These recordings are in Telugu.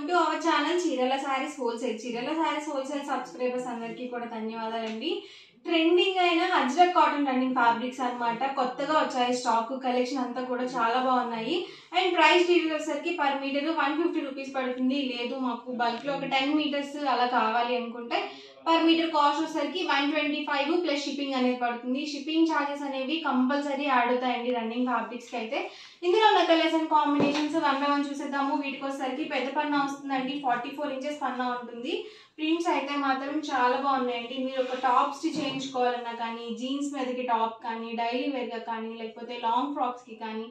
వెల్కమ్ టు అవర్ ఛానల్ చీరల సారీస్ హోల్సేల్. చీరల సారీస్ హోల్సేల్ సబ్స్క్రైబర్స్ అందరికీ కూడా ధన్యవాదాలండి. ట్రెండింగ్ అయిన అజ్రక్ కాటన్ రన్నింగ్ ఫ్యాబ్రిక్స్ అన్నమాట. కొత్తగా వచ్చాయి స్టాక్, కలెక్షన్ అంతా కూడా చాలా బాగున్నాయి. అండ్ ప్రైస్ డీటెయిల్స్ వచ్చేసరికి పర్ మీటర్ 150 రూపీస్ పడుతుంది. లేదు మాకు బల్క్ లో ఒక 10 మీటర్స్ అలా కావాలి అనుకుంటే పర్ మీటర్ కాస్ట్ వచ్చేసరికి 125 ప్లస్ షిప్పింగ్ అనేది పడుతుంది. షిప్పింగ్ ఛార్జెస్ అనేవి కంపల్సరీ యాడ్ అవుతాయండి రన్నింగ్ ఫ్యాబ్రిక్స్ కి అయితే. ఇందులో ఉన్న కలర్స్ అండ్ కాంబినేషన్స్ 1 by 1 చూసేద్దాము. వీటికి వచ్చేసరికి పెద్ద పన్నా వస్తుందండి, 44 ఇంచెస్ పన్నా ఉంటుంది. ప్రింట్స్ అయితే మాత్రం చాలా బాగున్నాయండి. మీరు ఒక టాప్ స్టిచ్ చేయించుకోవాలన్నా కానీ, జీన్స్ మీదకి టాప్ కానీ, డైలీ వేర్గా కానీ, లేకపోతే లాంగ్ ఫ్రాక్స్ కి కానీ,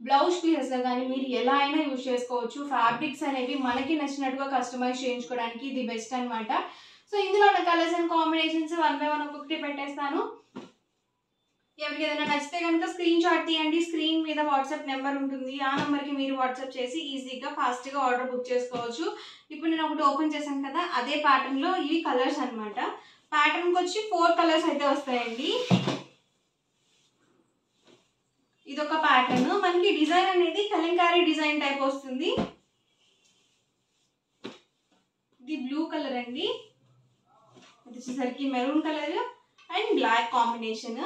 బ్లౌజ్ పీసెస్ గా కానీ మీరు ఎలా అయినా యూజ్ చేసుకోవచ్చు. ఫ్యాబ్రిక్స్ అనేవి మనకి నచ్చినట్టుగా కస్టమైజ్ చేయించుకోవడానికి ఇది బెస్ట్ అనమాట. సో ఇందులో ఉన్న కలర్స్ అండ్ కాంబినేషన్స్ 1 by 1 ఒక్కొక్కటి పెట్టేస్తాను. ఎవరికి ఏదైనా నచ్చితే కనుక స్క్రీన్ షాట్ తీయండి. స్క్రీన్ మీద వాట్సాప్ నెంబర్ ఉంటుంది, ఆ నెంబర్కి మీరు వాట్సాప్ చేసి ఈజీగా ఫాస్ట్గా ఆర్డర్ బుక్ చేసుకోవచ్చు. ఇప్పుడు నేను ఒకటి ఓపెన్ చేశాను కదా, అదే ప్యాటర్న్లో ఇవి కలర్స్ అనమాట. ప్యాటర్న్కి వచ్చి 4 కలర్స్ అయితే వస్తాయండి. ఇదొక ప్యాటర్న్. మనకి డిజైన్ అనేది కలంకారీ డిజైన్ టైప్ వస్తుంది. ఇది బ్లూ కలర్ అండి, ఇది వచ్చేసరికి maroon colour and black combination.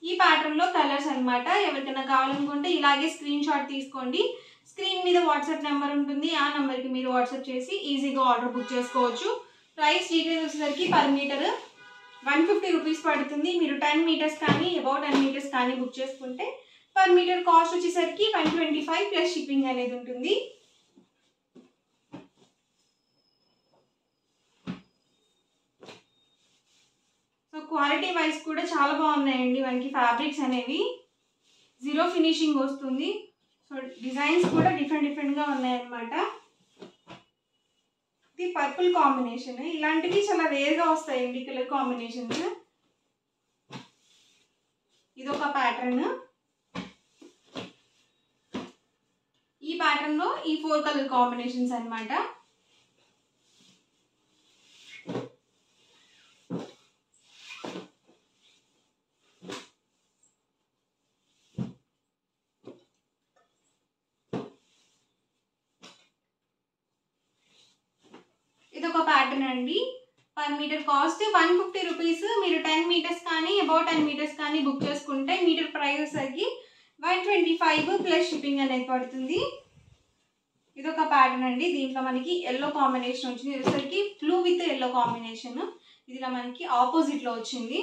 ఈ ప్యాటర్న్ లో కలర్స్ అన్నమాట. ఎవరికైనా కావాలనుకుంటే ఇలాగే స్క్రీన్ షాట్ తీసుకోండి. స్క్రీన్ మీద వాట్సాప్ నెంబర్ ఉంటుంది, ఆ నెంబర్ కి మీరు వాట్సాప్ చేసి ఈజీగా ఆర్డర్ బుక్ చేసుకోవచ్చు. ప్రైస్ డీటెయిల్స్ వచ్చేసరికి పర్ మీటర్ 150 రూపీస్ పడుతుంది. మీరు 10 మీటర్స్ కానీ అబౌట్ 10 మీటర్స్ కానీ బుక్ చేసుకుంటే పర్ మీటర్ కాస్ట్ వచ్చేసరికి 125 ప్లస్ షిప్పింగ్ అనేది ఉంటుంది. సో క్వాలిటీ వైజ్ కూడా చాలా బాగున్నాయండి. మనకి ఫ్యాబ్రిక్స్ అనేవి జీరో ఫినిషింగ్ వస్తుంది. సో డిజైన్స్ కూడా డిఫరెంట్గా ఉన్నాయన్నమాట. ఇది పర్పుల్ కాంబినేషన్. ఇలాంటివి చాలా రేర్గా వస్తాయండి కలర్ కాంబినేషన్స్. ఇదొక ప్యాటర్న్. ఈ ప్యాటర్న్ లో ఈ 4 కలర్ కాంబినేషన్స్ అన్నమాట. ఇదొక ప్యాటర్న్ అండి. Per metre cost 150 rupees. మీరు 10 మీటర్స్ కానీ అబౌట్ 10 మీటర్స్ కానీ బుక్ చేసుకుంటే మీటర్ ప్రైస్ వచ్చేసరికి 125 ప్లస్ షిప్పింగ్ అనేది పడుతుంది. ఇదొక ప్యాటర్న్ అండి. దీంట్లో మనకి ఎల్లో కాంబినేషన్ వచ్చింది. ఇది వచ్చేసరికి బ్లూ విత్ ఎల్లో కాంబినేషన్. ఇదిలా మనకి ఆపోజిట్ లో వచ్చింది.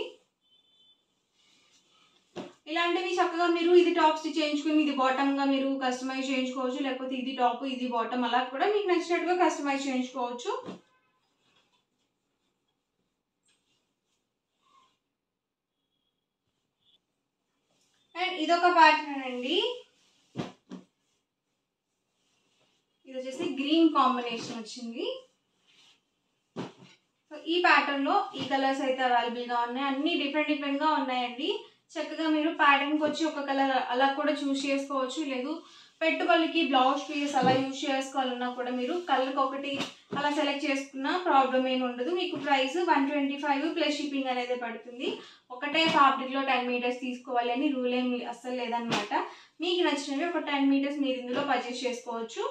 ఇలాంటివి చక్కగా మీరు ఇది టాప్ స్టిచ్ చేయించుకుని ఇది బాటమ్ గా మీరు కస్టమైజ్ చేయించుకోవచ్చు. లేకపోతే ఇది టాప్ ఇది బాటమ్ అలా కూడా మీకు నచ్చినట్టుగా కస్టమైజ్ చేయించుకోవచ్చు. అండ్ ఇదొక ప్యాటర్న్ అండి. ఇది వచ్చేసి గ్రీన్ కాంబినేషన్ వచ్చింది. సో ఈ ప్యాటర్న్ లో ఈ కలర్స్ అయితే అవైలబుల్ గా ఉన్నాయి. అన్ని డిఫరెంట్ గా ఉన్నాయండి. చక్కగా మీరు ప్యాటర్న్ కి వచ్చి ఒక కలర్ అలా కూడా చూస్ చేసుకోవచ్చు. లేదు పెట్టుబడికి బ్లౌజ్ పీస్ అలా యూజ్ చేసుకోవాలన్నా కూడా మీరు కలర్కి ఒకటి అలా సెలెక్ట్ చేసుకున్న ప్రాబ్లం ఏమి ఉండదు. మీకు ప్రైస్ 125 ప్లస్ షిప్పింగ్ అనేది పడుతుంది. ఒకటే ఫ్యాబ్రిక్ లో 10 మీటర్స్ తీసుకోవాలి అని రూల్ ఏమి అస్సలు లేదనమాట. మీకు నచ్చినవి ఒక 10 మీటర్స్ మీరు ఇందులో పర్చేస్ చేసుకోవచ్చు.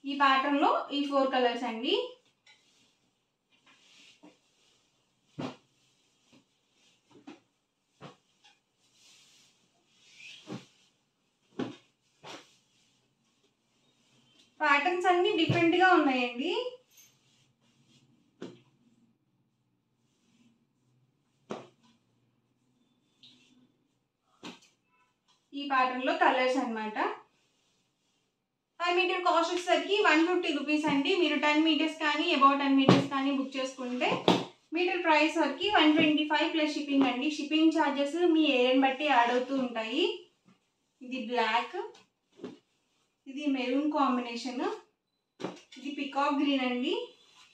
ఈ ప్యాటర్న్ లో ఈ 4 కలర్స్ అండి. ప్యాటర్న్స్ అన్ని డిఫరెంట్ గా ఉన్నాయండి. ఈ ప్యాటర్న్ లో కలర్స్ అన్నమాట. పర్ మీటర్ కాస్ట్ వచ్చేసరికి 150 రూపీస్ అండి. మీరు 10 మీటర్స్ కానీ అబౌట్ 10 మీటర్స్ కానీ బుక్ చేసుకుంటే మీటర్ ప్రైస్ వరకు 125 ప్లస్ షిప్పింగ్ అండి. షిప్పింగ్ ఛార్జెస్ మీ ఏరియాని బట్టి యాడ్ అవుతూ ఉంటాయి. ఇది బ్లాక్, ఇది మెరూన్ కాంబినేషన్, ఇది పికాక్ గ్రీన్ అండి.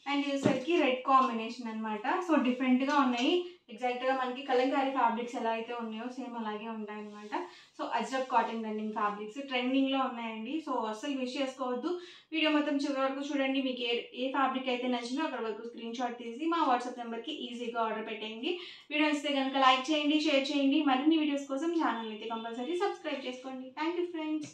అండ్ ఇది వచ్చేసరికి రెడ్ కాంబినేషన్ అనమాట. సో డిఫరెంట్గా ఉన్నాయి. ఎగ్జాక్ట్గా మనకి కలంకారీ ఫ్యాబ్రిక్స్ ఎలా అయితే ఉన్నాయో సేమ్ అలాగే ఉంటాయి అనమాట. So Ajrak cotton running fabrics ట్రెండింగ్లో ఉన్నాయండి. సో అస్సలు మిస్ చేసుకోవద్దు. వీడియో మొత్తం చివరి వరకు చూడండి. మీకు ఏ ఫ్యాబ్రిక్ అయితే నచ్చిందో అక్కడ వరకు స్క్రీన్ షాట్ తీసి మా వాట్సాప్ నెంబర్కి ఈజీగా ఆర్డర్ పెట్టేయండి. వీడియో నచ్చితే కనుక లైక్ చేయండి, షేర్ చేయండి. మరిన్ని వీడియోస్ కోసం ఛానల్ అయితే కంపల్సరీ సబ్స్క్రైబ్ చేసుకోండి. Thank you friends.